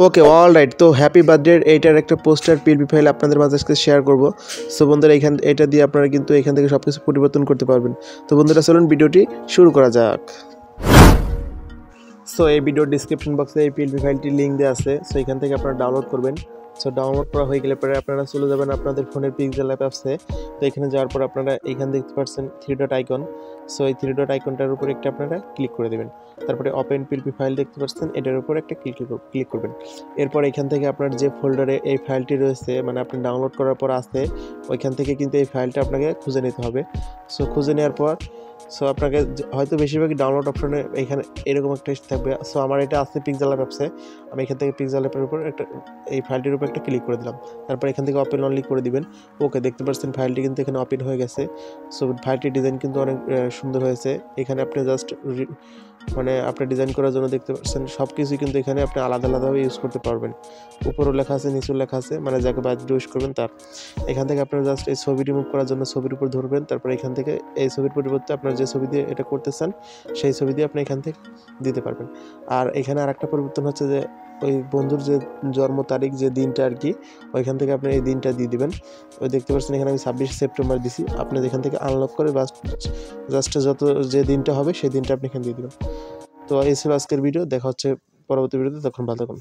Okay alright. তো happy birthday এইটার একটা পোস্টার পিএলপি ফাইল আপনাদের মাঝে আজকে শেয়ার করব। সো বন্ধুরা এটা দিয়ে আপনারা কিন্তু এখান থেকে সব কিছু পরিবর্তন করতে পারবেন। তো বন্ধুরা চলুন ভিডিওটি শুরু করা যাক। সো এই ভিডিওর ডিসক্রিপশন বক্সে এই পিএলপি ফাইলটির লিঙ্ক দেওয়া আছে। সো এখান থেকে আপনারা ডাউনলোড করবেন। সো ডাউনলোড করা হয়ে গেলে পরে আপনারা চলে যাবেন আপনাদের ফোনের পিক্সেল অ্যাপসে। তো এখানে যাওয়ার পর আপনারা এখানে দেখতে পাচ্ছেন থ্রি ডট আইকন। সো এই থ্রি ডট আইকনটার উপর একটা আপনারা ক্লিক করে দেবেন। তারপরে ওপেন পিএলপি ফাইল দেখতে পাচ্ছেন, এটার উপর একটা ক্লিক করবেন। এরপর এখান থেকে আপনার যে ফোল্ডারে এই ফাইলটি রয়েছে, মানে আপনি ডাউনলোড করার পর আছে, ওইখান থেকে কিন্তু এই ফাইলটা আপনাকে খুঁজে নিতে হবে। সো খুঁজে নেওয়ার পর আপনাকে হয়তো বেশিরভাগই ডাউনলোড অপশনে এখানে এরকম একটা থাকবে। সো আমার এটা আছে পিক্সেল অ্যাপসে। আমি এখান থেকে পিক্সেল অ্যাপের উপর একটা এই ফাইলটির উপর একটা ক্লিক করে দিলাম। তারপর এখান থেকে ওপেন অনলি করে দিবেন। ওকে, দেখতে পাচ্ছেন ফাইলটি কিন্তু এখানে ওপেন হয়ে গেছে। সো ফাইলটির ডিজাইন কিন্তু অনেক সুন্দর হয়েছে। এখানে আপনি জাস্ট মানে আপনি ডিজাইন করার জন্য দেখতে পাচ্ছেন সব কিছুই কিন্তু এখানে আপনি আলাদা আলাদাভাবে ইউজ করতে পারবেন। উপরেও লেখা আছে, নিচেও লেখা আছে, মানে যাকে বার্থডে উইশ করবেন তার। এখান থেকে আপনারা জাস্ট এই ছবি রিমুভ করার জন্য ছবির উপর ধরবেন। তারপর এখান থেকে এই ছবির পরিবর্তে আপনার যে ছবি দিয়ে এটা করতে চান সেই ছবি দিয়ে আপনি এখান থেকে দিতে পারবেন। আর এখানে আরেকটা পরিবর্তন হচ্ছে যে ওই বন্ধুর যে জন্ম তারিখ, যে দিনটা আর কি, ওইখান থেকে আপনি এই দিনটা দিয়ে দিবেন। ওই দেখতে পাচ্ছেন এখানে আমি 26 সেপ্টেম্বর দিছি। আপনি এখান থেকে আনলক করে জাস্ট যত যে দিনটা হবে সেই দিনটা আপনি এখানে দিয়ে দেবেন। তো এই ছিল আজকের ভিডিও। দেখা হচ্ছে পরবর্তী ভিডিওতে। তখন ভালো থাকুন।